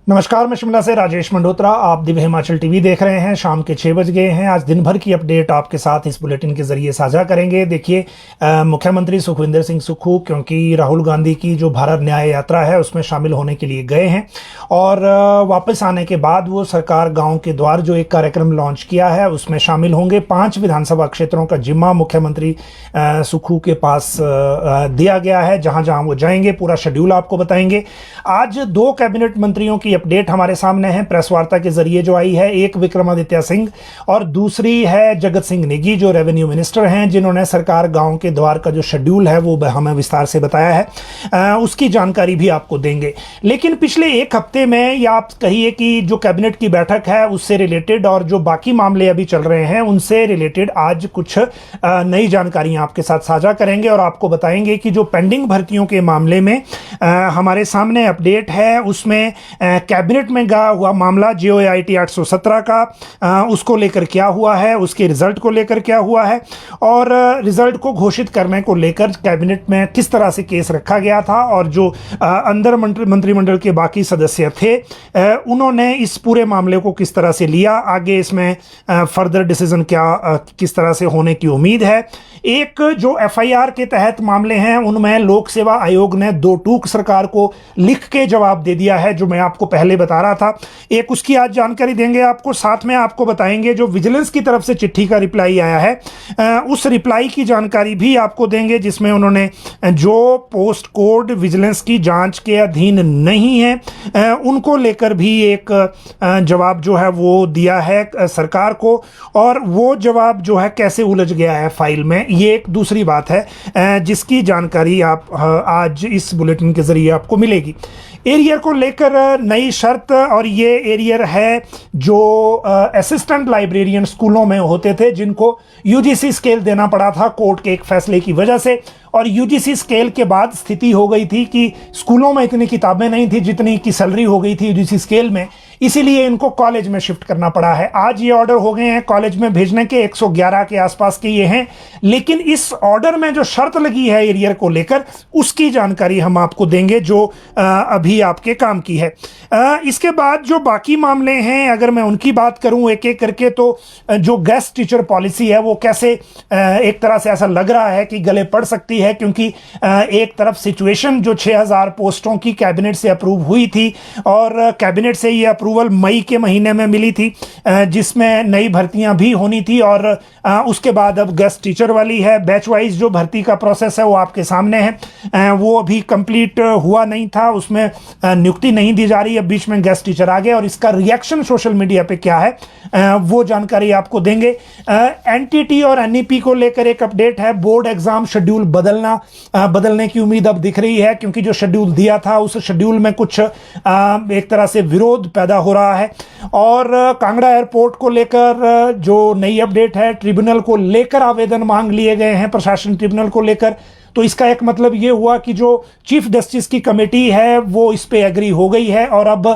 नमस्कार, मैं शिमला से राजेश मंडोत्रा। आप दिव्य हिमाचल टीवी देख रहे हैं। शाम के 6 बज गए हैं। आज दिन भर की अपडेट आपके साथ इस बुलेटिन के जरिए साझा करेंगे। देखिए, मुख्यमंत्री सुखविंदर सिंह सुक्खू क्योंकि राहुल गांधी की जो भारत न्याय यात्रा है उसमें शामिल होने के लिए गए हैं और वापस आने के बाद वो सरकार गाँव के द्वार जो एक कार्यक्रम लॉन्च किया है उसमें शामिल होंगे। 5 विधानसभा क्षेत्रों का जिम्मा मुख्यमंत्री सुक्खू के पास दिया गया है। जहां जहां वो जाएंगे पूरा शेड्यूल आपको बताएंगे। आज 2 कैबिनेट मंत्रियों की अपडेट हमारे सामने है प्रेस वार्ता के जरिए जो आई है। एक विक्रमादित्य सिंह और दूसरी है जगत सिंह नेगी जो रेवेन्यू मिनिस्टर हैं, जिन्होंने सरकार गांव के द्वार का जो शेड्यूल है वो हमें विस्तार से बताया है। उसकी जानकारी भी आपको देंगे। लेकिन पिछले एक हफ्ते में या आप कहिए कि जो कैबिनेट की बैठक है उससे रिलेटेड और जो बाकी मामले अभी चल रहे हैं उनसे रिलेटेड आज कुछ नई जानकारियां आपके साथ साझा करेंगे और आपको बताएंगे कि जो पेंडिंग भर्तियों के मामले में हमारे सामने अपडेट है उसमें कैबिनेट में गया हुआ मामला JOIT 817 का उसको लेकर क्या हुआ है, उसके रिजल्ट को लेकर क्या हुआ है और रिजल्ट को घोषित करने को लेकर कैबिनेट में किस तरह से केस रखा गया था और जो अंदर मंत्रिमंडल के बाकी सदस्य थे उन्होंने इस पूरे मामले को किस तरह से लिया, आगे इसमें फर्दर डिसीजन क्या किस तरह से होने की उम्मीद है। एक जो FIR के तहत मामले हैं उनमें लोक सेवा आयोग ने 2 टूक सरकार को लिख के जवाब दे दिया है जो मैं आपको पहले बता रहा था। एक उसकी आज जानकारी देंगे आपको, साथ में आपको बताएंगे जो विजिलेंस की तरफ से चिट्ठी का रिप्लाई आया है उस रिप्लाई की जानकारी भी आपको देंगे, जिसमें उन्होंने जो पोस्ट कोड विजिलेंस की जांच के अधीन नहीं है उनको लेकर भी एक जवाब जो है वो दिया है सरकार को और वो जवाब जो है कैसे उलझ गया है फाइल में, ये एक दूसरी बात है जिसकी जानकारी आप आज इस बुलेटिन के जरिए आपको मिलेगी। एरियर को लेकर नई शर्त, और ये एरियर है जो असिस्टेंट लाइब्रेरियन स्कूलों में होते थे जिनको UGC स्केल देना पड़ा था कोर्ट के एक फैसले की वजह से, और UGC स्केल के बाद स्थिति हो गई थी कि स्कूलों में इतनी किताबें नहीं थी जितनी की सैलरी हो गई थी UGC स्केल में, इसीलिए इनको कॉलेज में शिफ्ट करना पड़ा है। आज ये ऑर्डर हो गए हैं कॉलेज में भेजने के, 111 के आसपास के ये हैं। लेकिन इस ऑर्डर में जो शर्त लगी है एरियर को लेकर उसकी जानकारी हम आपको देंगे जो अभी आपके काम की है। इसके बाद जो बाकी मामले हैं अगर मैं उनकी बात करूं एक एक करके, तो जो गेस्ट टीचर पॉलिसी है वो कैसे एक तरह से ऐसा लग रहा है कि गले पड़ सकती है, क्योंकि एक तरफ सिचुएशन जो 6000 पोस्टों की कैबिनेट से अप्रूव हुई थी और कैबिनेट से ये अप्रूवल मई के महीने में मिली थी जिसमें नई भर्तियां भी होनी थी और उसके बाद अब गेस्ट टीचर वाली है। बैच वाइज जो भर्ती का प्रोसेस है वो आपके सामने है, वो अभी कंप्लीट हुआ नहीं था, उसमें नियुक्ति नहीं दी जा रही, अब बीच में गेस्ट टीचर आ गए और इसका रिएक्शन सोशल मीडिया पे क्या है वो जानकारी आपको देंगे। NTT और NEP को लेकर एक अपडेट है। बोर्ड एग्जाम शेड्यूल बदलने की उम्मीद अब दिख रही है, क्योंकि जो शेड्यूल दिया था उस शेड्यूल में कुछ एक तरह से विरोध पैदा हो रहा है। और कांगड़ा एयरपोर्ट को लेकर जो नई अपडेट है, ट्रिब्यूनल को लेकर आवेदन मांग लिए गए हैं प्रशासन ट्रिब्यूनल को लेकर, तो इसका एक मतलब ये हुआ कि जो चीफ जस्टिस की कमेटी है वो इस पे एग्री हो गई है और अब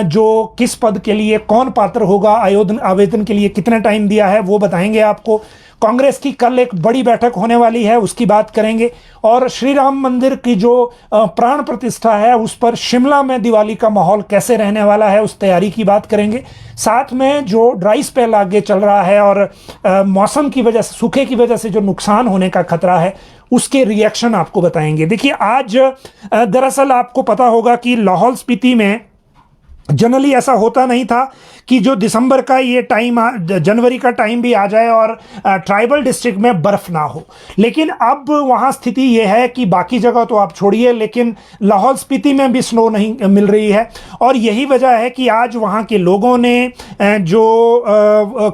जो किस पद के लिए कौन पात्र होगा, आवेदन के लिए कितना टाइम दिया है वो बताएंगे आपको। कांग्रेस की कल एक बड़ी बैठक होने वाली है, उसकी बात करेंगे। और श्री राम मंदिर की जो प्राण प्रतिष्ठा है उस पर शिमला में दिवाली का माहौल कैसे रहने वाला है उस तैयारी की बात करेंगे। साथ में जो ड्राई स्पेल आगे चल रहा है और मौसम की वजह से, सूखे की वजह से जो नुकसान होने का खतरा है उसके रिएक्शन आपको बताएंगे। देखिए, आज दरअसल आपको पता होगा कि लाहौल स्पीति में जनरली ऐसा होता नहीं था कि जो दिसंबर का ये टाइम, जनवरी का टाइम भी आ जाए और ट्राइबल डिस्ट्रिक्ट में बर्फ ना हो, लेकिन अब वहाँ स्थिति ये है कि बाकी जगह तो आप छोड़िए लेकिन लाहौल स्पीति में भी स्नो नहीं मिल रही है। और यही वजह है कि आज वहाँ के लोगों ने जो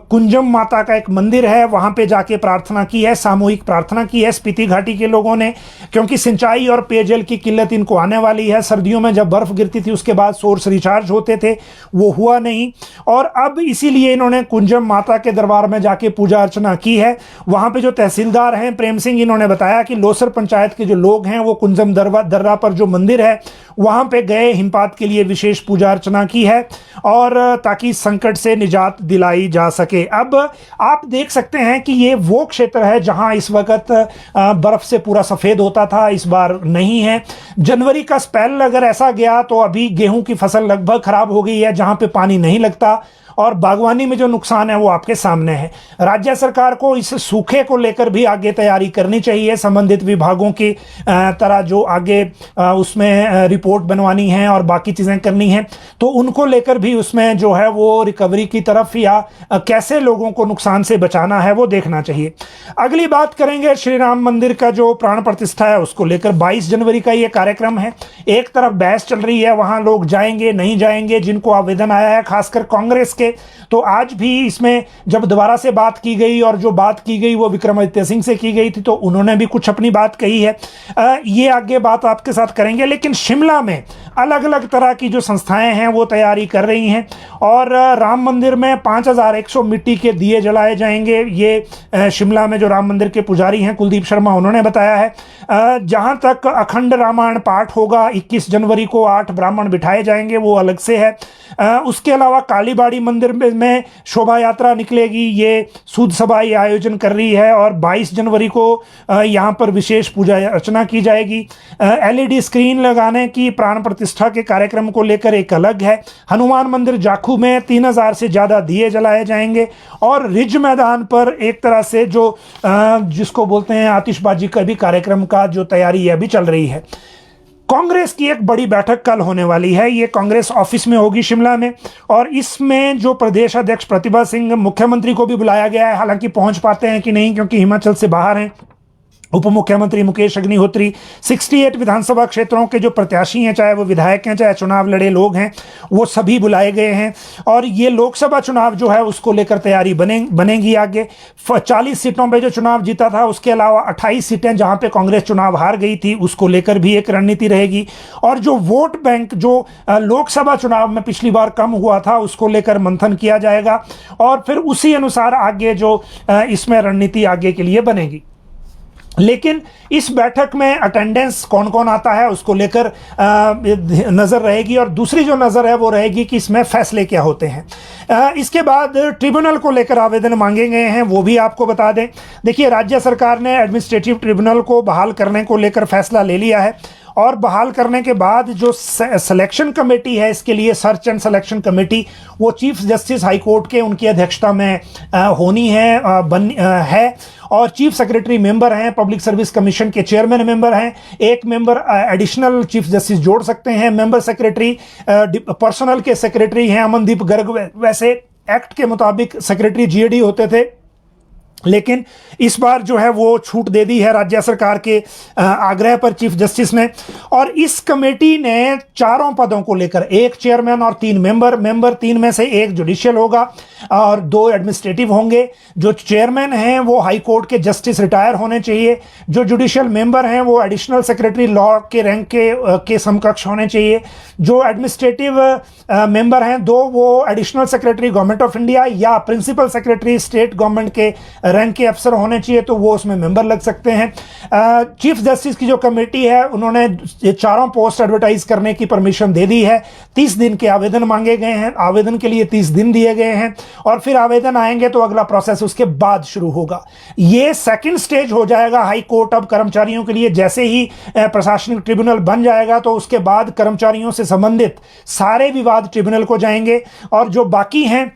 कुंजम माता का एक मंदिर है वहाँ पे जाके प्रार्थना की है, सामूहिक प्रार्थना की है स्पीति घाटी के लोगों ने, क्योंकि सिंचाई और पेयजल की किल्लत इनको आने वाली है। सर्दियों में जब बर्फ गिरती थी उसके बाद सोर्स रिचार्ज होते थे, वो हुआ नहीं और अब इसीलिए इन्होंने कुंजम माता के दरबार में जाके पूजा अर्चना की है। वहां पे जो तहसीलदार हैं प्रेम सिंह, इन्होंने बताया कि लोसर पंचायत के जो लोग हैं वो कुंजम दर्रा पर जो मंदिर है वहां पे गए, हिमपात के लिए विशेष पूजा अर्चना की है और ताकि संकट से निजात दिलाई जा सके। अब आप देख सकते हैं कि ये वो क्षेत्र है जहां इस वक्त बर्फ से पूरा सफेद होता था, इस बार नहीं है। जनवरी का स्पेल अगर ऐसा गया तो अभी गेहूं की फसल लगभग खराब हो गई है जहां पे पानी नहीं लगता, और बागवानी में जो नुकसान है वो आपके सामने है। राज्य सरकार को इस सूखे को लेकर भी आगे तैयारी करनी चाहिए, संबंधित विभागों की तरह जो आगे उसमें रिपोर्ट बनवानी है और बाकी चीजें करनी है, तो उनको लेकर भी उसमें जो है वो रिकवरी की तरफ या कैसे लोगों को नुकसान से बचाना है वो देखना चाहिए। अगली बात करेंगे श्री राम मंदिर का जो प्राण प्रतिष्ठा है उसको लेकर। 22 जनवरी का ये कार्यक्रम है। एक तरफ बहस चल रही है, वहां लोग जाएंगे नहीं जाएंगे, जिनको आवेदन आया है खासकर कांग्रेस के, तो आज भी इसमें जब दोबारा से बात की गई और जो बात की गई वो विक्रमादित्य सिंह से की गई थी, तो उन्होंने भी कुछ अपनी बात कही है। ये आगे बात आपके साथ करेंगे। लेकिन शिमला में अलग अलग तरह की जो संस्थाएं हैं वो तैयारी कर रही हैं और राम मंदिर में 5100 मिट्टी के दिए जलाए जाएंगे। ये शिमला में जो राम मंदिर के पुजारी हैं कुलदीप शर्मा, उन्होंने बताया है। जहां तक अखंड रामायण पाठ होगा 21 जनवरी को 8 ब्राह्मण बिठाए जाएंगे, वो अलग से है। उसके अलावा कालीबाड़ी मंदिर में शोभा यात्रा निकलेगी, ये सूद सभा आयोजन कर रही है और 22 जनवरी को यहां पर विशेष पूजा अर्चना की जाएगी। एलईडी स्क्रीन लगाने की प्राण प्रतिष्ठा के कार्यक्रम को लेकर एक अलग है। हनुमान मंदिर जाखू में 3000 से ज्यादा दिए जलाए जाएंगे और रिज मैदान पर एक तरह से जो जिसको बोलते हैं आतिशबाजी का भी कार्यक्रम का जो तैयारी अभी चल रही है। कांग्रेस की एक बड़ी बैठक कल होने वाली है, ये कांग्रेस ऑफिस में होगी शिमला में, और इसमें जो प्रदेश अध्यक्ष प्रतिभा सिंह, मुख्यमंत्री को भी बुलाया गया है, हालांकि पहुंच पाते हैं कि नहीं क्योंकि हिमाचल से बाहर हैं। उप मुख्यमंत्री मुकेश अग्निहोत्री, 68 विधानसभा क्षेत्रों के जो प्रत्याशी हैं, चाहे वो विधायक हैं चाहे चुनाव लड़े लोग हैं, वो सभी बुलाए गए हैं और ये लोकसभा चुनाव जो है उसको लेकर तैयारी बनेगी आगे। 40 सीटों पे जो चुनाव जीता था, उसके अलावा 28 सीटें जहां पे कांग्रेस चुनाव हार गई थी, उसको लेकर भी एक रणनीति रहेगी। और जो वोट बैंक जो लोकसभा चुनाव में पिछली बार कम हुआ था, उसको लेकर मंथन किया जाएगा और फिर उसी अनुसार आगे जो इसमें रणनीति आगे के लिए बनेगी। लेकिन इस बैठक में अटेंडेंस कौन कौन आता है उसको लेकर नजर रहेगी और दूसरी जो नजर है वो रहेगी कि इसमें फैसले क्या होते हैं। इसके बाद ट्रिब्यूनल को लेकर आवेदन मांगे गए हैं, वो भी आपको बता दें। देखिए, राज्य सरकार ने एडमिनिस्ट्रेटिव ट्रिब्यूनल को बहाल करने को लेकर फैसला ले लिया है और बहाल करने के बाद जो सिलेक्शन कमेटी है इसके लिए, सर्च एंड सिलेक्शन कमेटी, वो चीफ जस्टिस हाई कोर्ट के उनकी अध्यक्षता में होनी है और चीफ सेक्रेटरी मेंबर हैं, पब्लिक सर्विस कमीशन के चेयरमैन मेंबर हैं, एक मेंबर एडिशनल चीफ जस्टिस जोड़ सकते हैं। मेंबर सेक्रेटरी पर्सनल के सेक्रेटरी हैं अमनदीप गर्ग, वैसे एक्ट के मुताबिक सेक्रेटरी जीएडी होते थे, लेकिन इस बार जो है वो छूट दे दी है राज्य सरकार के आग्रह पर चीफ जस्टिस ने। और इस कमेटी ने चारों पदों को लेकर, एक चेयरमैन और 3 मेंबर 3 में से एक जुडिशियल होगा और 2 एडमिनिस्ट्रेटिव होंगे। जो चेयरमैन हैं वो हाई कोर्ट के जस्टिस रिटायर होने चाहिए, जो जुडिशियल मेंबर हैं वो एडिशनल सेक्रेटरी लॉ के रैंक के समकक्ष होने चाहिए, जो एडमिनिस्ट्रेटिव मेंबर हैं 2 वो additional secretary government of India या प्रिंसिपल सेक्रेटरी स्टेट गवर्नमेंट के रैंक के अफसर होने चाहिए, तो वो उसमें मेंबर लग सकते हैं। चीफ जस्टिस की जो कमेटी है उन्होंने ये चारों पोस्ट एडवर्टाइज करने की परमिशन दे दी है। 30 दिन के आवेदन मांगे गए हैं, आवेदन के लिए 30 दिन दिए गए हैं और फिर आवेदन आएंगे तो अगला प्रोसेस उसके बाद शुरू होगा। ये सेकंड स्टेज हो जाएगा हाई कोर्ट अब कर्मचारियों के लिए। जैसे ही प्रशासनिक ट्रिब्यूनल बन जाएगा तो उसके बाद कर्मचारियों से संबंधित सारे विवाद ट्रिब्यूनल को जाएंगे और जो बाकी हैं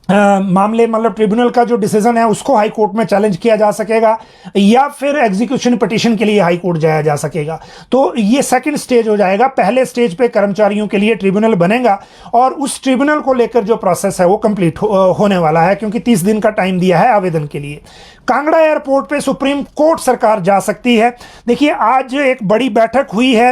मामले, मतलब ट्रिब्यूनल का जो डिसीजन है उसको हाई कोर्ट में चैलेंज किया जा सकेगा या फिर एग्जीक्यूशन पिटीशन के लिए हाई कोर्ट जाया जा सकेगा। तो ये सेकंड स्टेज हो जाएगा। पहले स्टेज पे कर्मचारियों के लिए ट्रिब्यूनल बनेगा और उस ट्रिब्यूनल को लेकर जो प्रोसेस है वो कंप्लीट होने वाला है, क्योंकि 30 दिन का टाइम दिया है आवेदन के लिए। कांगड़ा एयरपोर्ट पे सुप्रीम कोर्ट सरकार जा सकती है। देखिए, आज एक बड़ी बैठक हुई है,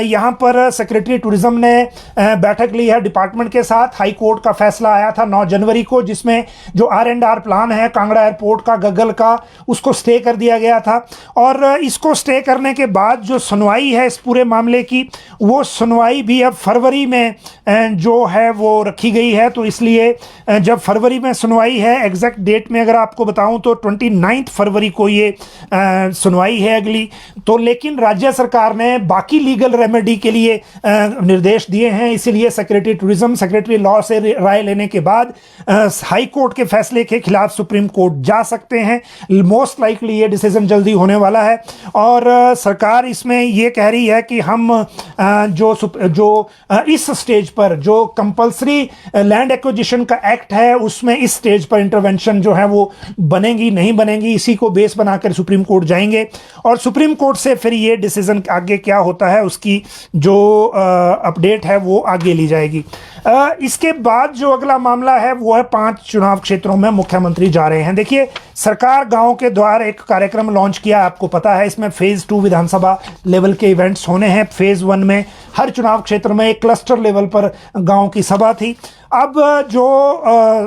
यहाँ पर सेक्रेटरी टूरिज्म ने बैठक ली है डिपार्टमेंट के साथ। हाई कोर्ट का फैसला आया था 9 जनवरी फरवरी को, जिसमें जो R&R प्लान है कांगड़ा एयरपोर्ट का, गगल का, उसको स्टे कर दिया गया था। और इसको स्टे करने के बाद जो सुनवाई है इस पूरे मामले की, वो सुनवाई भी अब फरवरी में जो है वो रखी गई है। तो इसलिए जब फरवरी में सुनवाई है, एग्जैक्ट डेट में अगर आपको बताऊं तो 29 फरवरी को ये सुनवाई है अगली। तो लेकिन राज्य सरकार ने बाकी लीगल रेमेडी के लिए निर्देश दिए हैं, इसीलिए सेक्रेटरी टूरिज्म, सेक्रेटरी लॉ से राय लेने के बाद हाई कोर्ट के फैसले के खिलाफ सुप्रीम कोर्ट जा सकते हैं। मोस्ट लाइकली ये डिसीजन जल्दी होने वाला है। और सरकार इसमें ये कह रही है कि हम जो इस स्टेज पर जो कंपल्सरी लैंड एक्विजिशन का एक्ट है, उसमें इस स्टेज पर इंटरवेंशन जो है वो बनेगी नहीं बनेगी, इसी को बेस बनाकर सुप्रीम कोर्ट जाएंगे। और सुप्रीम कोर्ट से फिर ये डिसीजन आगे क्या होता है उसकी जो अपडेट है वो आगे ली जाएगी। इसके बाद जो अगला मामला है वो है 5 चुनाव क्षेत्रों में मुख्यमंत्री जा रहे हैं। देखिए, सरकार गांव के द्वार एक कार्यक्रम लॉन्च किया, आपको पता है। इसमें फेज 2 विधानसभा लेवल के इवेंट्स होने हैं। फेज 1 में हर चुनाव क्षेत्र में एक क्लस्टर लेवल पर गांव की सभा थी। अब जो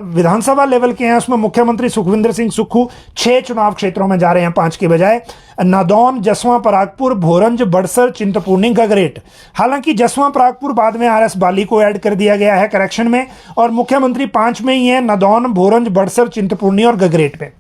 विधानसभा लेवल के हैं उसमें मुख्यमंत्री सुखविंदर सिंह सुक्खू 6 चुनाव क्षेत्रों में जा रहे हैं, 5 के बजाय। नादौन, जसवां परागपुर, भोरंज, बड़सर, चिंतपूर्णी, गगरेट। हालांकि जसवां परागपुर बाद में RS बाली को ऐड कर दिया गया है करेक्शन में, और मुख्यमंत्री 5 में ही है, नादौन, भोरंज, बड़सर, चिंतपूर्णी और गगरेट पे।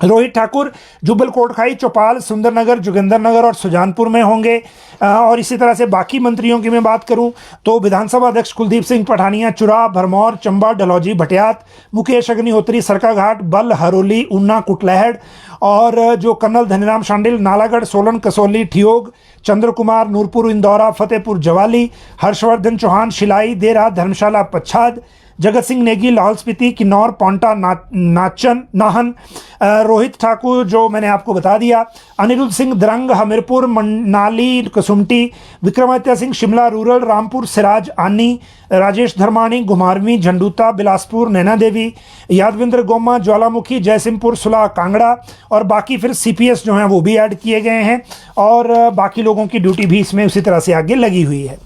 रोहित ठाकुर जुब्बल कोटखाई, चौपाल, सुंदरनगर, जोगिंदरनगर और सुजानपुर में होंगे। और इसी तरह से बाकी मंत्रियों की मैं बात करूं तो विधानसभा अध्यक्ष कुलदीप सिंह पठानिया चुरा, भरमौर, चंबा, डलहौजी, भटियात, मुकेश अग्निहोत्री सरकाघाट, बल, हरोली, ऊना, कुटलैहड़। और जो कर्नल धनीराम शांडिल नालागढ़, सोलन, कसौली, ठियोग, चंद्र कुमार नूरपुर, इंदौरा, फतेहपुर जवाली, हर्षवर्धन चौहान शिलाई, देरा, धर्मशाला, पच्छाद, जगत सिंह नेगी लाहौल स्पीति, किन्नौर, पांवटा, नाहन। रोहित ठाकुर जो मैंने आपको बता दिया, अनिरुद्ध सिंह द्रंग हमीरपुर, मनाली, कसुमटी, विक्रमादित्य सिंह शिमला रूरल, रामपुर, सिराज, आनी, राजेश धर्मानी, घुमारवीं, झंडूता, बिलासपुर, नैना देवी, यादविंद्र गोमा, ज्वालामुखी, जयसिंहपुर, सुलह, कांगड़ा। और बाकी फिर CPS जो हैं वो भी ऐड किए गए हैं, और बाकी लोगों की ड्यूटी भी इसमें उसी तरह से आगे लगी हुई है।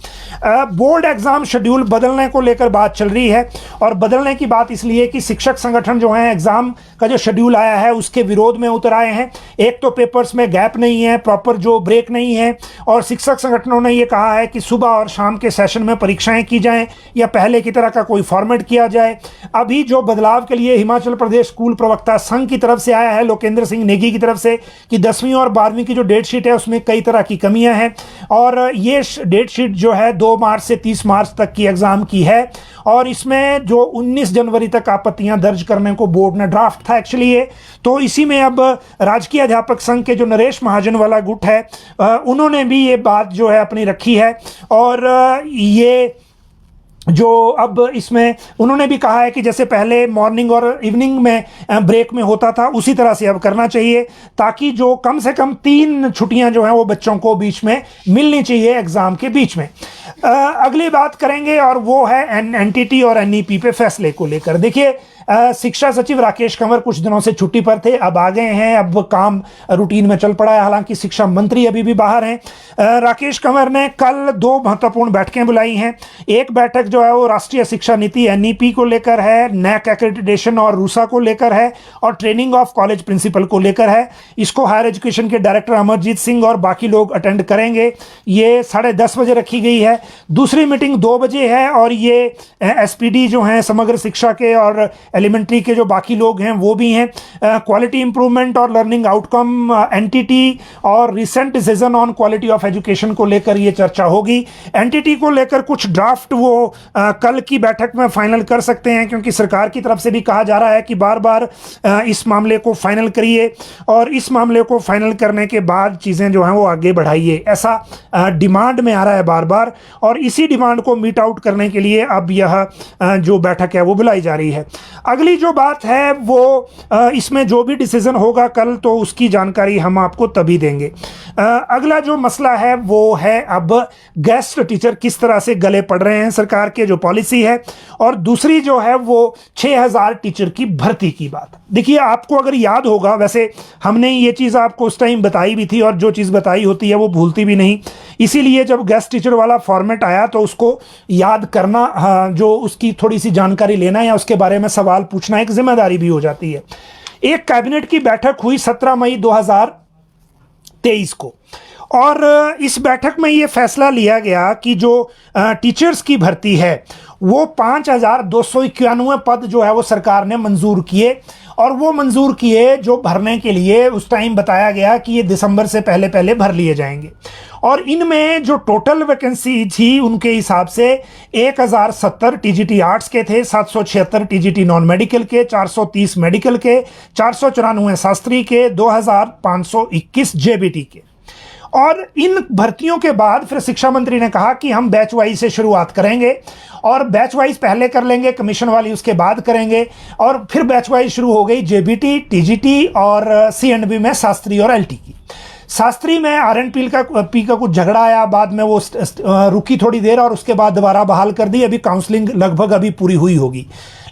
बोर्ड एग्जाम शेड्यूल बदलने को लेकर बात चल रही है, और बदलने की बात इसलिए कि शिक्षक संगठन जो हैं एग्जाम का जो शेड्यूल आया है उसके विरोध में उतर आए हैं। एक तो पेपर्स में गैप नहीं है, प्रॉपर जो ब्रेक नहीं है, और शिक्षक संगठनों ने ये कहा है कि सुबह और शाम के सेशन में परीक्षाएं की जाएं या पहले की तरह का कोई फॉर्मेट किया जाए। अभी जो बदलाव के लिए हिमाचल प्रदेश स्कूल प्रवक्ता संघ की तरफ से आया है, लोकेंद्र सिंह नेगी की तरफ से, कि 10वीं और 12वीं की जो डेट शीट है उसमें कई तरह की कमियां हैं, और ये डेट शीट जो है 2 मार्च से 30 मार्च तक की एग्जाम की है। और इसमें जो 19 जनवरी तक आपत्तियां दर्ज करने को बोर्ड ने ड्राफ्ट था एक्चुअली ये, तो इसी में अब राजकीय अध्यापक संघ के जो नरेश महाजन वाला गुट है उन्होंने भी ये बात जो है अपनी रखी है। और ये जो अब इसमें उन्होंने भी कहा है कि जैसे पहले मॉर्निंग और इवनिंग में ब्रेक में होता था उसी तरह से अब करना चाहिए, ताकि जो कम से कम 3 छुट्टियां जो हैं वो बच्चों को बीच में मिलनी चाहिए एग्जाम के बीच में। अगली बात करेंगे और वो है NTT और NEP पे फैसले को लेकर। देखिए, शिक्षा सचिव राकेश कंवर कुछ दिनों से छुट्टी पर थे, अब आ गए हैं, अब काम रूटीन में चल पड़ा है। हालांकि शिक्षा मंत्री अभी भी बाहर हैं। राकेश कंवर ने कल 2 महत्वपूर्ण बैठकें बुलाई हैं। एक बैठक जो है वो राष्ट्रीय शिक्षा नीति NEP को लेकर है, NAC एक्रेडिटेशन और रूसा को लेकर है, और ट्रेनिंग ऑफ कॉलेज प्रिंसिपल को लेकर है। इसको हायर एजुकेशन के डायरेक्टर अमरजीत सिंह और बाकी लोग अटेंड करेंगे। ये 10:30 बजे रखी गई है। दूसरी मीटिंग 2 बजे है, और ये SPD जो हैं समग्र शिक्षा के और एलिमेंट्री के जो बाकी लोग हैं वो भी हैं। क्वालिटी इंप्रूवमेंट और लर्निंग आउटकम, NTT और recent decision on quality of education को लेकर ये चर्चा होगी। NTT को लेकर कुछ ड्राफ्ट वो कल की बैठक में फाइनल कर सकते हैं, क्योंकि सरकार की तरफ से भी कहा जा रहा है कि बार बार इस मामले को फाइनल करिए, और इस मामले को फाइनल करने के बाद चीज़ें जो हैं वो आगे बढ़ाइए, ऐसा डिमांड में आ रहा है बार बार। और इसी डिमांड को मीट आउट करने के लिए अब यह जो बैठक है वो बुलाई जा रही है। अगली जो बात है वो इसमें जो भी डिसीजन होगा कल, तो उसकी जानकारी हम आपको तभी देंगे। अगला जो मसला है वो है अब गेस्ट टीचर किस तरह से गले पड़ रहे हैं, सरकार के जो पॉलिसी है। और दूसरी जो है वो 6000 टीचर की भर्ती की बात। देखिए, आपको अगर याद होगा, वैसे हमने ये चीज़ आपको उस टाइम बताई भी थी, और जो चीज़ बताई होती है वो भूलती भी नहीं, इसीलिए जब गेस्ट टीचर वाला फॉर्मेट आया तो उसको याद करना, जो उसकी थोड़ी सी जानकारी लेना या उसके बारे में सवाल सवाल पूछना एक जिम्मेदारी भी हो जाती है। एक कैबिनेट की बैठक हुई 17 मई 2023 को, और इस बैठक में ये फैसला लिया गया कि जो टीचर्स की भर्ती है वो 5291 पद जो है वो सरकार ने मंजूर किए, और वो मंजूर किए जो भरने के लिए उस टाइम बताया गया कि ये दिसंबर से पहले पहले भर लिए जाएंगे। और इनमें जो टोटल वैकेंसी थी उनके हिसाब से 1070 टीजीटी आर्ट्स के थे, 776 टीजीटी नॉन मेडिकल के, 430 मेडिकल के, 494 शास्त्री के, 2521 जेबीटी के। और इन भर्तियों के बाद फिर शिक्षा मंत्री ने कहा कि हम बैच वाइज से शुरुआत करेंगे, और बैच वाइज पहले कर लेंगे, कमीशन वाली उसके बाद करेंगे, और फिर बैच वाइज शुरू हो गई जेबीटी, टीजीटी और सीएंडबी में शास्त्री और एलटी की। शास्त्री में आरएनपी का कुछ झगड़ा आया, बाद में वो रुकी थोड़ी देर और उसके बाद दोबारा बहाल कर दी। अभी काउंसलिंग लगभग अभी पूरी हुई होगी,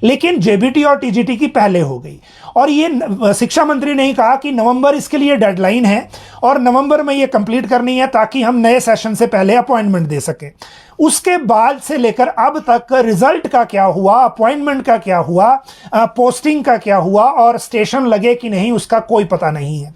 लेकिन जेबीटी और टीजीटी की पहले हो गई। और ये शिक्षा मंत्री ने कहा कि नवंबर इसके लिए डेडलाइन है और नवंबर में ये कंप्लीट करनी है ताकि हम नए सेशन से पहले अपॉइंटमेंट दे सकें। उसके बाद से लेकर अब तक रिजल्ट का क्या हुआ, अपॉइंटमेंट का क्या हुआ, पोस्टिंग का क्या हुआ और स्टेशन लगे कि नहीं उसका कोई पता नहीं है।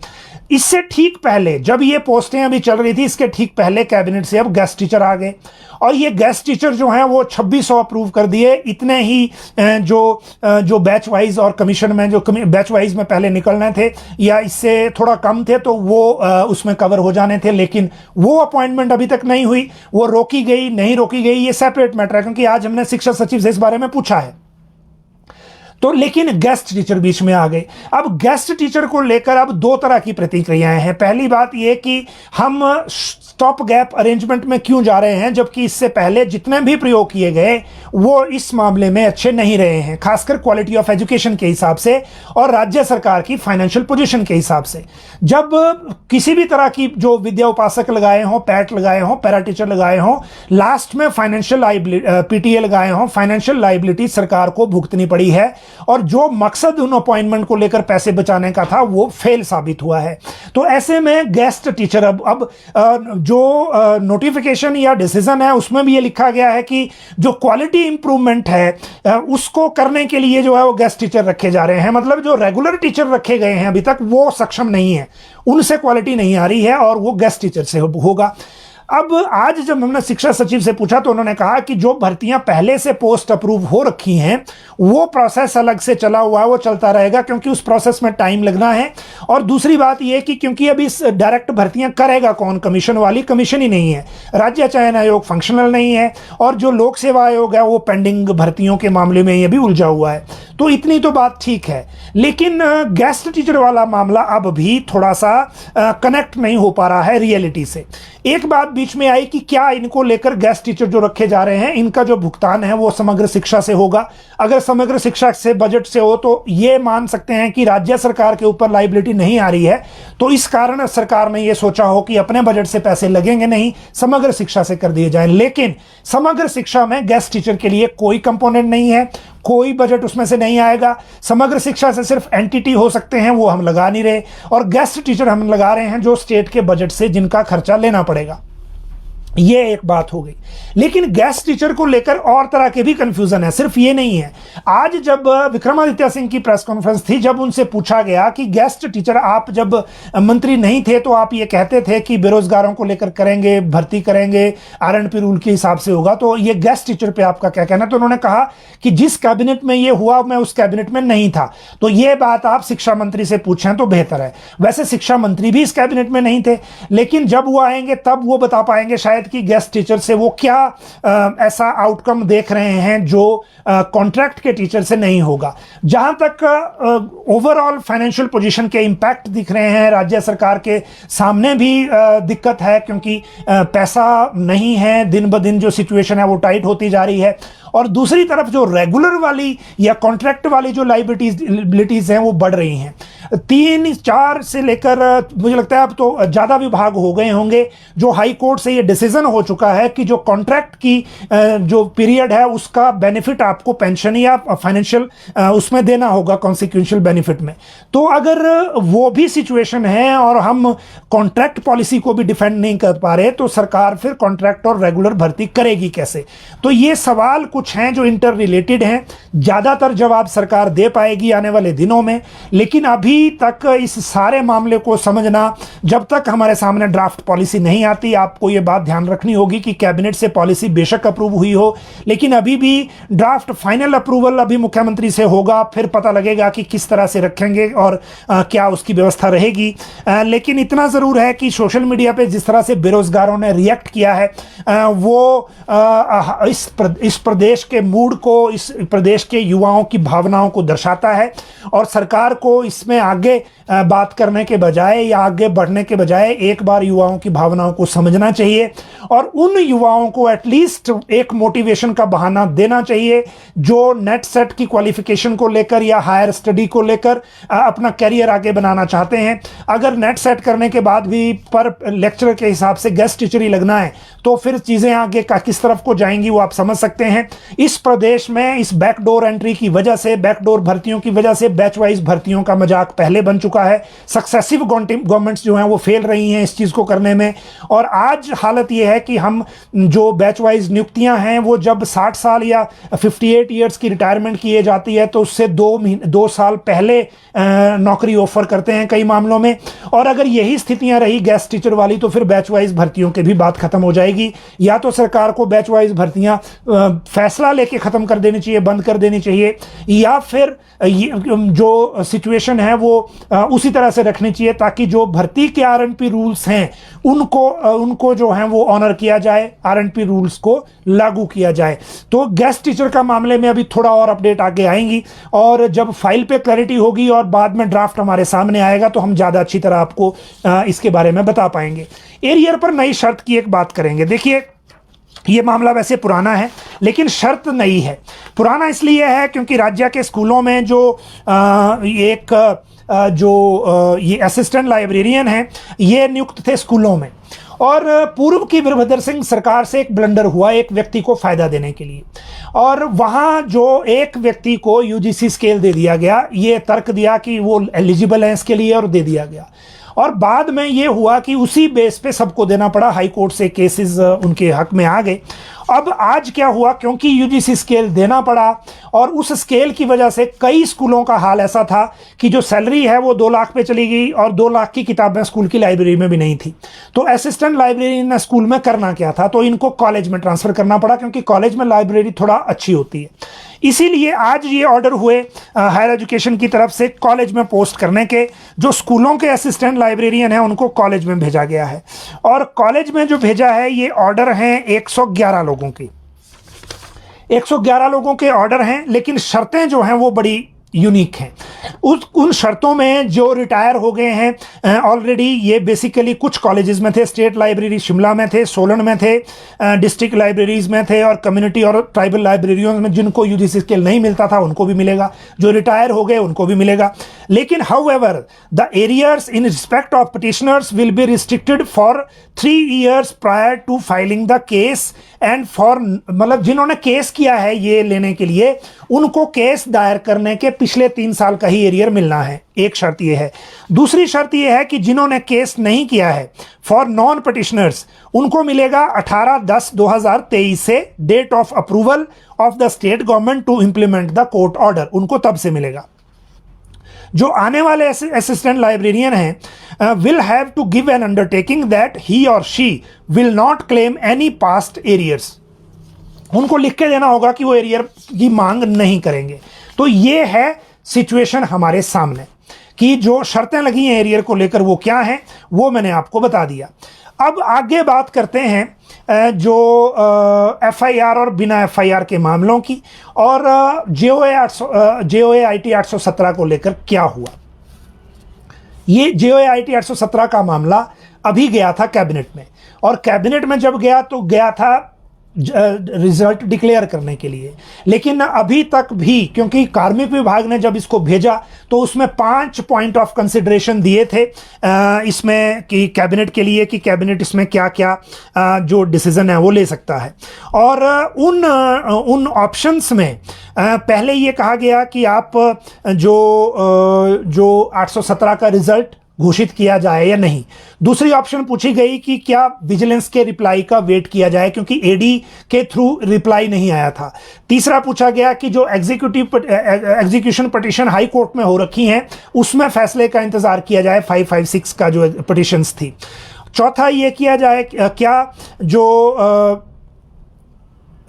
इससे ठीक पहले जब ये पोस्टें अभी चल रही थी, इसके ठीक पहले कैबिनेट से अब गेस्ट टीचर आ गए, और ये गेस्ट टीचर जो हैं वो 2600 अप्रूव कर दिए। इतने ही जो बैच वाइज और कमीशन में जो बैच वाइज में पहले निकलने थे या इससे थोड़ा कम थे तो वो उसमें कवर हो जाने थे, लेकिन वो अपॉइंटमेंट अभी तक नहीं हुई। वो रोकी गई नहीं रोकी गई ये सेपरेट मैटर है, क्योंकि आज हमने शिक्षा सचिव से इस बारे में पूछा है। तो लेकिन गेस्ट टीचर बीच में आ गए। अब गेस्ट टीचर को लेकर अब दो तरह की प्रतिक्रियाएं हैं। पहली बात यह कि हम स्टॉप गैप अरेंजमेंट में क्यों जा रहे हैं, जबकि इससे पहले जितने भी प्रयोग किए गए वो इस मामले में अच्छे नहीं रहे हैं, खासकर क्वालिटी ऑफ एजुकेशन के हिसाब से और राज्य सरकार की फाइनेंशियल पोजीशन के हिसाब से। जब किसी भी तरह की जो विद्या उपासक लगाए हों, पैट लगाए हों, पैरा टीचर लगाए हों, लास्ट में फाइनेंशियल पीटीए लगाए हों, फाइनेंशियल लाइबिलिटी सरकार को भुगतनी पड़ी है, और जो मकसद उन अपॉइंटमेंट को लेकर पैसे बचाने का था वो फेल साबित हुआ है। तो ऐसे में गेस्ट टीचर अब जो नोटिफिकेशन या डिसीजन है उसमें भी ये लिखा गया है कि जो क्वालिटी इंप्रूवमेंट है उसको करने के लिए जो है वो गेस्ट टीचर रखे जा रहे हैं। मतलब जो रेगुलर टीचर रखे गए हैं अभी तक वो सक्षम नहीं है, उनसे क्वालिटी नहीं आ रही है और वो गेस्ट टीचर से होगा। अब आज जब हमने शिक्षा सचिव से पूछा तो उन्होंने कहा कि जो भर्तियां पहले से पोस्ट अप्रूव हो रखी हैं वो प्रोसेस अलग से चला हुआ है, वो चलता रहेगा, क्योंकि उस प्रोसेस में टाइम लगना है। और दूसरी बात यह कि क्योंकि अभी डायरेक्ट भर्तियां करेगा कौन, कमीशन वाली, कमीशन ही नहीं है, राज्य चयन आयोग फंक्शनल नहीं है, और जो लोक सेवा आयोग है वो पेंडिंग भर्तियों के मामले में ये भी उलझा हुआ है। तो इतनी तो बात ठीक है, लेकिन गेस्ट टीचर वाला मामला अब भी थोड़ा सा कनेक्ट नहीं हो पा रहा है रियलिटी से। एक बात बीच में आई कि क्या इनको लेकर गेस्ट टीचर जो रखे जा रहे हैं इनका जो भुगतान है वो समग्र शिक्षा से होगा। अगर समग्र शिक्षा से बजट से हो तो ये मान सकते हैं कि राज्य सरकार के ऊपर लाइबिलिटी नहीं आ रही है, तो इस कारण सरकार ने ये सोचा हो कि अपने बजट से पैसे लगेंगे नहीं, समग्र शिक्षा से कर दिए जाए। लेकिन समग्र शिक्षा में गेस्ट टीचर के लिए कोई कंपोनेंट नहीं है, कोई बजट उसमें से नहीं आएगा। समग्र शिक्षा से सिर्फ एंटिटी हो सकते हैं, वो हम लगा नहीं रहे, और गेस्ट टीचर हम लगा रहे हैं जो स्टेट के बजट से जिनका खर्चा लेना पड़ेगा। ये एक बात हो गई। लेकिन गेस्ट टीचर को लेकर और तरह के भी कंफ्यूजन है, सिर्फ ये नहीं है। आज जब विक्रमादित्य सिंह की प्रेस कॉन्फ्रेंस थी, जब उनसे पूछा गया कि गेस्ट टीचर आप जब मंत्री नहीं थे तो आप ये कहते थे कि बेरोजगारों को लेकर करेंगे, भर्ती करेंगे, आरएनपी रूल के हिसाब से होगा, तो ये गेस्ट टीचर पे आपका क्या कहना है? तो उन्होंने कहा कि जिस कैबिनेट में ये हुआ मैं उस कैबिनेट में नहीं था, तो ये बात आप शिक्षा मंत्री से पूछें तो बेहतर है। वैसे शिक्षा मंत्री भी इस कैबिनेट में नहीं थे, लेकिन जब वो आएंगे तब वो बता पाएंगे शायद कि गेस्ट टीचर से वो क्या ऐसा आउटकम देख रहे हैं जो कॉन्ट्रैक्ट के टीचर से नहीं होगा। जहां तक ओवरऑल फाइनेंशियल पोजीशन के इंपैक्ट दिख रहे हैं, राज्य सरकार के सामने भी दिक्कत है, क्योंकि पैसा नहीं है, दिन ब दिन जो सिचुएशन है वो टाइट होती जा रही है, और दूसरी तरफ जो रेगुलर वाली या कॉन्ट्रैक्ट वाली जो लाइबिलिटीज हैं वो बढ़ रही हैं। 3-4 से लेकर मुझे लगता है अब तो ज़्यादा विभाग हो गए होंगे जो हाई कोर्ट से ये डिसीजन हो चुका है कि जो कॉन्ट्रैक्ट की जो पीरियड है उसका बेनिफिट आपको पेंशन या फाइनेंशियल उसमें देना होगा, कॉन्सिक्वेंशियल बेनिफिट में। तो अगर वो भी सिचुएशन है और हम कॉन्ट्रैक्ट पॉलिसी को भी डिफेंड नहीं कर पा रहे तो सरकार फिर कॉन्ट्रैक्ट और रेगुलर भर्ती करेगी कैसे? तो ये सवाल कुछ हैं जो इंटर रिलेटेड हैं। ज़्यादातर जवाब सरकार दे पाएगी आने वाले दिनों में, लेकिन अभी तक इस सारे मामले को समझना, जब तक हमारे सामने ड्राफ्ट पॉलिसी नहीं आती, आपको ये बात ध्यान रखनी होगी कि कैबिनेट से पॉलिसी बेशक अप्रूव हुई हो, लेकिन अभी भी ड्राफ्ट फाइनल अप्रूवल अभी मुख्यमंत्री से होगा, फिर पता लगेगा कि किस तरह से रखेंगे और क्या उसकी व्यवस्था रहेगी। लेकिन इतना ज़रूर है कि सोशल मीडिया पे जिस तरह से बेरोजगारों ने रिएक्ट किया है वो इस प्रदेश के मूड को, इस प्रदेश के युवाओं की भावनाओं को दर्शाता है और सरकार को इसमें आगे बात करने के बजाय या आगे बढ़ने के बजाय एक बार युवाओं की भावनाओं को समझना चाहिए और उन युवाओं को एटलीस्ट एक मोटिवेशन का बहाना देना चाहिए जो नेट सेट की क्वालिफिकेशन को लेकर या हायर स्टडी को लेकर अपना कैरियर आगे बनाना चाहते हैं। अगर नेट सेट करने के बाद भी पर लेक्चरर के हिसाब से गेस्ट टीचर ही लगना है तो फिर चीज़ें आगे किस तरफ को जाएंगी वो आप समझ सकते हैं। इस प्रदेश में इस बैकडोर एंट्री की वजह से, बैकडोर भर्तियों की वजह से बैच वाइज भर्तियों का मजाक पहले बन चुका है। सक्सेसिव गवर्नमेंट्स जो हैं वो फेल रही हैं इस चीज़ को करने में और आज हालत ये है कि हम जो बैच वाइज नियुक्तियां हैं वो जब 60 साल या 58 ईयर्स की रिटायरमेंट किए जाती है तो उससे 2 साल पहले नौकरी ऑफर करते हैं कई मामलों में। और अगर यही स्थितियां रही गेस्ट टीचर वाली तो फिर बैच वाइज भर्तियों की भी बात खत्म हो जाएगी। या तो सरकार को बैच वाइज भर्तियां फैसला लेके खत्म कर देनी चाहिए, बंद कर देनी चाहिए, या फिर जो सिचुएशन है वो उसी तरह से रखनी चाहिए ताकि जो भर्ती के आरएनपी रूल्स हैं उनको जो है वो ऑनर किया जाए, आरएनपी रूल्स को लागू किया जाए। तो गेस्ट टीचर का मामले में अभी थोड़ा और अपडेट आगे आएंगी और जब फाइल पे क्लैरिटी होगी और बाद में ड्राफ्ट हमारे सामने आएगा तो हम ज़्यादा अच्छी तरह आपको इसके बारे में बता पाएंगे। एरियर पर नई शर्त की एक बात करेंगे। देखिए ये मामला वैसे पुराना है लेकिन शर्त नई है। पुराना इसलिए है क्योंकि राज्य के स्कूलों में जो ये असिस्टेंट लाइब्रेरियन हैं ये नियुक्त थे स्कूलों में और पूर्व की वीरभद्र सिंह सरकार से एक ब्लंडर हुआ एक व्यक्ति को फायदा देने के लिए और वहाँ जो एक व्यक्ति को यूजीसी स्केल दे दिया गया, ये तर्क दिया कि वो एलिजिबल है इसके लिए और दे दिया गया और बाद में ये हुआ कि उसी बेस पे सबको देना पड़ा। हाई कोर्ट से केसेस उनके हक में आ गए। अब आज क्या हुआ, क्योंकि यूजीसी स्केल देना पड़ा और उस स्केल की वजह से कई स्कूलों का हाल ऐसा था कि जो सैलरी है वो 2 लाख पे चली गई और 2 लाख की किताबें स्कूल की लाइब्रेरी में भी नहीं थी। तो असिस्टेंट लाइब्रेरियन ने स्कूल में करना क्या था, तो इनको कॉलेज में ट्रांसफ़र करना पड़ा क्योंकि कॉलेज में लाइब्रेरी थोड़ा अच्छी होती है। इसीलिए आज ये ऑर्डर हुए हायर एजुकेशन की तरफ से कॉलेज में पोस्ट करने के। जो स्कूलों के असिस्टेंट लाइब्रेरियन हैं उनको कॉलेज में भेजा गया है और कॉलेज में जो भेजा है ये ऑर्डर हैं 111 लोगों की। 111 लोगों के ऑर्डर हैं लेकिन शर्तें जो हैं वो बड़ी यूनिक हैं। उन शर्तों में जो रिटायर हो गए हैं ऑलरेडी, ये बेसिकली कुछ कॉलेजेस में थे, स्टेट लाइब्रेरी शिमला में थे, सोलन में थे, डिस्ट्रिक्ट लाइब्रेरीज में थे और कम्युनिटी और ट्राइबल लाइब्रेरियों में जिनको यूजीसी स्केल नहीं मिलता था उनको भी मिलेगा, जो रिटायर हो गए उनको भी मिलेगा। लेकिन however the arrears in respect of petitioners will be restricted for 3 years prior to filing the case and for, मतलब जिन्होंने केस किया है ये लेने के लिए उनको केस दायर करने के पिछले 3 साल का ही एरियर मिलना है। एक शर्त ये है। दूसरी शर्त ये है कि जिन्होंने केस नहीं किया है फॉर नॉन पिटिशनर्स उनको मिलेगा 18/10/2023 से date of approval of the state government to implement the court order, उनको तब से मिलेगा। जो आने वाले असिस्टेंट लाइब्रेरियन हैं will have to give an undertaking that he और she will not claim any past arrears. उनको लिख के देना होगा कि वो एरियर की मांग नहीं करेंगे। तो ये है सिचुएशन हमारे सामने कि जो शर्तें लगी हैं एरियर को लेकर वो क्या हैं वो मैंने आपको बता दिया। अब आगे बात करते हैं जो एफआईआर और बिना एफआईआर के मामलों की और जेओए आईटी 817 को लेकर क्या हुआ। ये जेओए आईटी 817 का मामला अभी गया था कैबिनेट में और कैबिनेट में जब गया तो गया था रिजल्ट डिक्लेयर करने के लिए। लेकिन अभी तक भी, क्योंकि कार्मिक विभाग ने जब इसको भेजा तो उसमें 5 पॉइंट ऑफ कंसिडरेशन दिए थे इसमें कि कैबिनेट के लिए, कि कैबिनेट इसमें क्या क्या जो डिसीजन है वो ले सकता है। और उन ऑप्शंस में पहले ये कहा गया कि आप जो 817 का रिजल्ट घोषित किया जाए या नहीं। दूसरी ऑप्शन पूछी गई कि क्या विजिलेंस के रिप्लाई का वेट किया जाए, क्योंकि ईडी के थ्रू रिप्लाई नहीं आया था। तीसरा पूछा गया कि जो एग्जीक्यूशन पिटीशन हाई कोर्ट में हो रखी हैं उसमें फैसले का इंतजार किया जाए, 556 का जो पिटीशंस थी। चौथा ये किया जाए क्या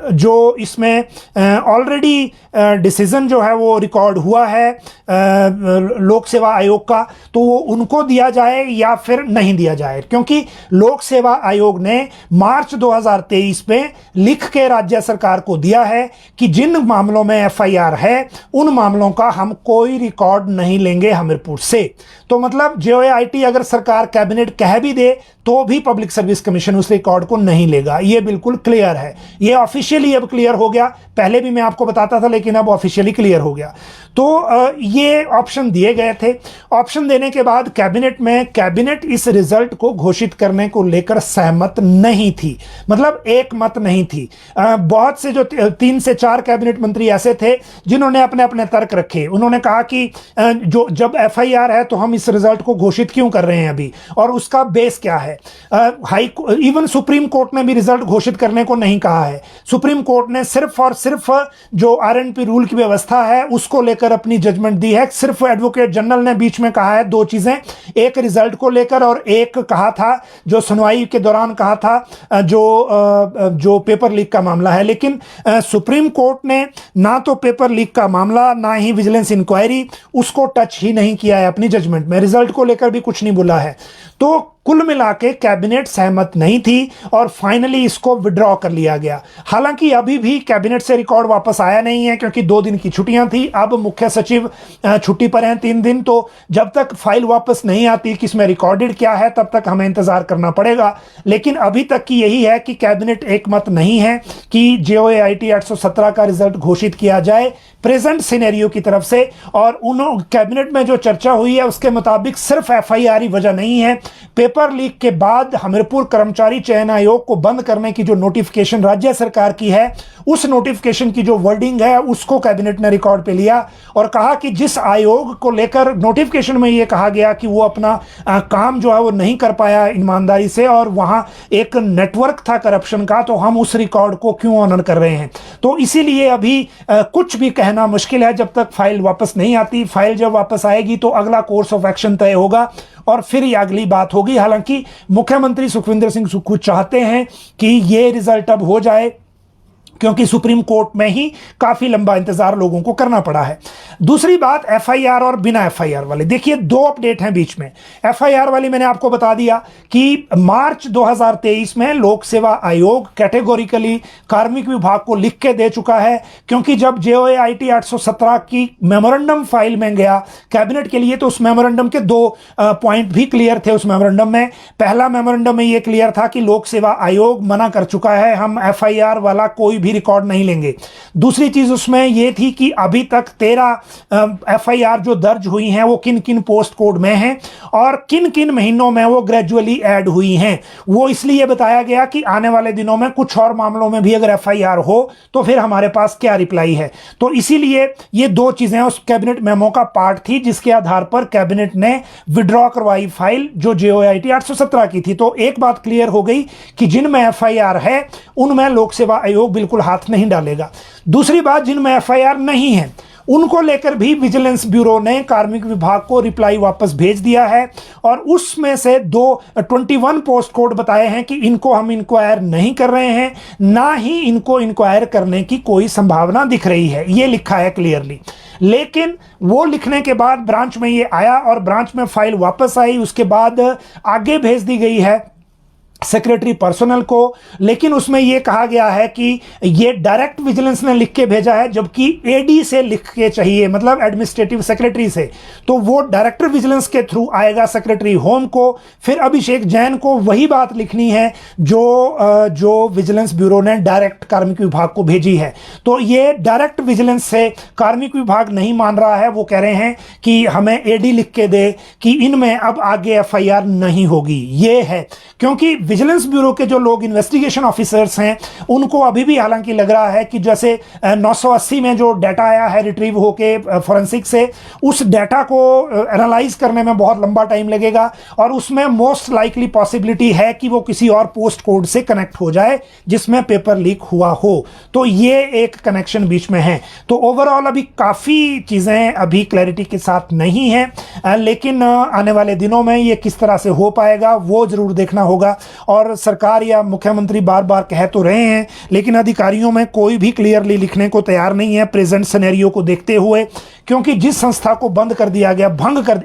जो इसमें ऑलरेडी डिसीजन जो है वो रिकॉर्ड हुआ है लोक सेवा आयोग का, तो वो उनको दिया जाए या फिर नहीं दिया जाए, क्योंकि लोक सेवा आयोग ने मार्च 2023 में लिख के राज्य सरकार को दिया है कि जिन मामलों में एफआईआर है उन मामलों का हम कोई रिकॉर्ड नहीं लेंगे हमीरपुर से। तो मतलब जेओआईटी अगर सरकार कैबिनेट कह भी दे तो भी पब्लिक सर्विस कमीशन उस रिकॉर्ड को नहीं लेगा, ये बिल्कुल क्लियर है। ये ऑफिशियली अब क्लियर हो गया, पहले भी मैं आपको बताता था लेकिन अब ऑफिशियली क्लियर हो गया। तो ये ऑप्शन दिए गए थे। ऑप्शन देने के बाद कैबिनेट इस रिजल्ट को घोषित करने को लेकर सहमत नहीं थी, मतलब एक मत नहीं थी। बहुत से जो 3 से 4 कैबिनेट मंत्री ऐसे थे जिन्होंने अपने अपने तर्क रखे। उन्होंने कहा कि जो जब एफआईआर है तो हम इस रिजल्ट को घोषित क्यों कर रहे हैं अभी, और उसका बेस क्या है। इवन सुप्रीम कोर्ट ने भी रिजल्ट घोषित करने को नहीं कहा है। सुप्रीम कोर्ट ने सिर्फ और सिर्फ जो आरएनपी रूल की व्यवस्था है उसको लेकर अपनी जजमेंट दी है। सिर्फ एडवोकेट जनरल ने बीच में कहा है 2 चीजें, एक रिजल्ट को लेकर और एक कहा था जो सुनवाई के दौरान कहा था जो पेपर लीक का मामला है। लेकिन सुप्रीम कोर्ट ने ना तो पेपर लीक का मामला ना ही विजिलेंस इंक्वायरी उसको टच ही नहीं किया है अपनी जजमेंट में, रिजल्ट को लेकर भी कुछ नहीं बोला है। तो कुल मिला के कैबिनेट सहमत नहीं थी और फाइनली इसको विड्रॉ कर लिया गया। हालांकि अभी भी कैबिनेट से रिकॉर्ड वापस आया नहीं है क्योंकि 2 दिन की छुट्टियां थी। अब मुख्य सचिव छुट्टी पर हैं 3 दिन, तो जब तक फाइल वापस नहीं आती कि इसमें रिकॉर्डेड क्या है तब तक हमें इंतजार करना पड़ेगा। लेकिन अभी तक की यही है कि कैबिनेट एक मत नहीं है कि जेओआईटी 817 का रिजल्ट घोषित किया जाए प्रेजेंट सिनेरियो की तरफ से। और उन कैबिनेट में जो चर्चा हुई है उसके मुताबिक सिर्फ एफआईआर ही वजह नहीं है। पेपर लीक के बाद हमीरपुर कर्मचारी चयन आयोग को बंद करने की जो नोटिफिकेशन राज्य सरकार की है उस नोटिफिकेशन की जो वर्डिंग है उसको कैबिनेट ने रिकॉर्ड पे लिया और कहा कि जिस आयोग को लेकर नोटिफिकेशन में यह कहा गया कि वो अपना काम जो है वो नहीं कर पाया ईमानदारी से और वहां एक नेटवर्क था करप्शन का, तो हम उस रिकॉर्ड को क्यों ऑनर कर रहे हैं। तो इसीलिए अभी कुछ भी कहना मुश्किल है जब तक फाइल वापस नहीं आती। फाइल जब वापस आएगी तो अगला कोर्स ऑफ एक्शन तय होगा और फिर ये अगली बात होगी। हालांकि मुख्यमंत्री सुखविंदर सिंह सुक्खू चाहते हैं कि ये रिजल्ट अब हो जाए क्योंकि सुप्रीम कोर्ट में ही काफी लंबा इंतजार लोगों को करना पड़ा है। दूसरी बात एफआईआर और बिना एफआईआर वाले, देखिए 2 अपडेट हैं बीच में। एफआईआर वाली मैंने आपको बता दिया कि मार्च 2023 में लोक सेवा आयोग कैटेगोरिकली कार्मिक विभाग को लिख के दे चुका है, क्योंकि जब जेओआईटी 817 की मेमोरेंडम फाइल में गया कैबिनेट के लिए तो उस मेमोरेंडम के 2 पॉइंट भी क्लियर थे। उस मेमोरेंडम में पहला मेमोरेंडम में यह क्लियर था कि लोक सेवा आयोग मना कर चुका है, हम एफआईआर वाला कोई भी रिकॉर्ड नहीं लेंगे। दूसरी चीज उसमें यह थी कि अभी तक 13 एफआईआर जो दर्ज हुई हैं वो किन किन पोस्ट कोड में हैं और किन किन महीनों में वो ग्रेजुअली ऐड हुई हैं। वो इसलिए बताया गया कि आने वाले दिनों में कुछ और मामलों में भी अगर एफआईआर हो तो फिर हमारे पास क्या रिप्लाई है। तो इसीलिए ये 2 चीजें उस कैबिनेट मेमो का पार्ट थी जिसके आधार पर कैबिनेट ने विड्रॉ करवाई फाइल जो जेओआईटी 817 की थी। तो एक बात क्लियर हो गई कि जिनमें एफआईआर है उनमें लोक सेवा आयोग बिल्कुल हाथ नहीं डालेगा। दूसरी बात, जिनमें एफआईआर नहीं है उनको लेकर भी विजिलेंस ब्यूरो ने कार्मिक विभाग को रिप्लाई वापस भेज दिया है और उसमें से 21 पोस्ट कोड बताए हैं कि इनको हम इंक्वायर नहीं कर रहे हैं, ना ही इनको इंक्वायर करने की कोई संभावना दिख रही है, ये लिखा है क्लियरली। लेकिन वो लिखने के बाद ब्रांच में ये आया और ब्रांच में फाइल वापस आई, उसके बाद आगे भेज दी गई है सेक्रेटरी पर्सनल को, लेकिन उसमें यह कहा गया है कि ये डायरेक्ट विजिलेंस ने लिख के भेजा है, जबकि एडी से लिख के चाहिए, मतलब एडमिनिस्ट्रेटिव सेक्रेटरी से, तो वो डायरेक्टर विजिलेंस के थ्रू आएगा सेक्रेटरी होम को। फिर अभिषेक जैन को वही बात लिखनी है जो विजिलेंस ब्यूरो ने डायरेक्ट कार्मिक विभाग को भेजी है। तो ये डायरेक्ट विजिलेंस से कार्मिक विभाग नहीं मान रहा है, वो कह रहे हैं कि हमें एडी लिख के दे कि इनमें अब आगे एफआईआर नहीं होगी। ये है क्योंकि विजिलेंस ब्यूरो के जो लोग इन्वेस्टिगेशन ऑफिसर्स हैं उनको अभी भी हालांकि लग रहा है कि जैसे 980 में जो डाटा आया है रिट्रीव होके फॉरेंसिक से, उस डाटा को एनालाइज करने में बहुत लंबा टाइम लगेगा और उसमें मोस्ट लाइकली पॉसिबिलिटी है कि वो किसी और पोस्ट कोड से कनेक्ट हो जाए जिसमें पेपर लीक हुआ हो। तो ये एक कनेक्शन बीच में है। तो ओवरऑल अभी काफ़ी चीज़ें अभी क्लैरिटी के साथ नहीं है, लेकिन आने वाले दिनों में ये किस तरह से हो पाएगा वो जरूर देखना होगा। और सरकार या मुख्यमंत्री बार बार कह तो रहे हैं, लेकिन अधिकारियों में कोई भी क्लियरली लिखने को तैयार नहीं है प्रेजेंट सिनेरियो को देखते हुए, क्योंकि जिस संस्था को बंद कर दिया गया,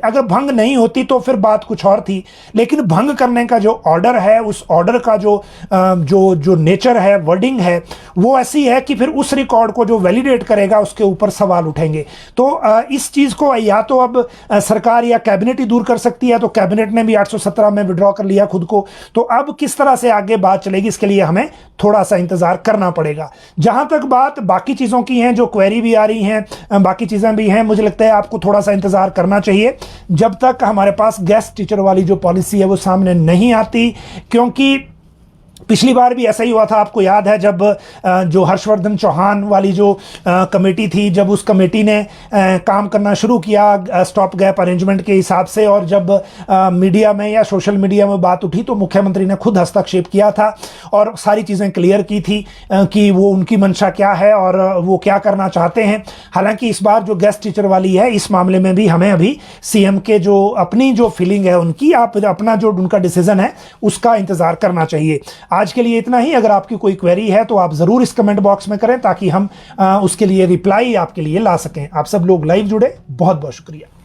अगर भंग नहीं होती तो फिर बात कुछ और थी, लेकिन भंग करने का जो ऑर्डर है, उस ऑर्डर का जो नेचर है, वर्डिंग है, वो ऐसी है कि फिर उस रिकॉर्ड को जो वैलिडेट करेगा उसके ऊपर सवाल उठेंगे। तो इस चीज को या तो अब सरकार या कैबिनेट ही दूर कर सकती है, तो कैबिनेट ने भी 817 में विड्रॉ कर लिया खुद को। तो अब किस तरह से आगे बात चलेगी, इसके लिए हमें थोड़ा सा इंतजार करना पड़ेगा। जहां तक बात बाकी चीजों की है, जो क्वेरी भी आ रही हैं, बाकी चीजें भी हैं, मुझे लगता है आपको थोड़ा सा इंतजार करना चाहिए जब तक हमारे पास गेस्ट टीचर वाली जो पॉलिसी है वो सामने नहीं आती। क्योंकि पिछली बार भी ऐसा ही हुआ था, आपको याद है, जब जो हर्षवर्धन चौहान वाली जो कमेटी थी, जब उस कमेटी ने काम करना शुरू किया स्टॉप गैप अरेंजमेंट के हिसाब से, और जब मीडिया में या सोशल मीडिया में बात उठी तो मुख्यमंत्री ने खुद हस्तक्षेप किया था और सारी चीज़ें क्लियर की थी कि वो उनकी मंशा क्या है और वो क्या करना चाहते हैं। हालांकि इस बार जो गेस्ट टीचर वाली है, इस मामले में भी हमें अभी सीएम के जो अपनी जो फीलिंग है उनकी, आप अपना जो उनका डिसीजन है उसका इंतज़ार करना चाहिए। आज के लिए इतना ही। अगर आपकी कोई क्वेरी है तो आप जरूर इस कमेंट बॉक्स में करें ताकि हम उसके लिए रिप्लाई आपके लिए ला सकें। आप सब लोग लाइव जुड़े, बहुत बहुत शुक्रिया।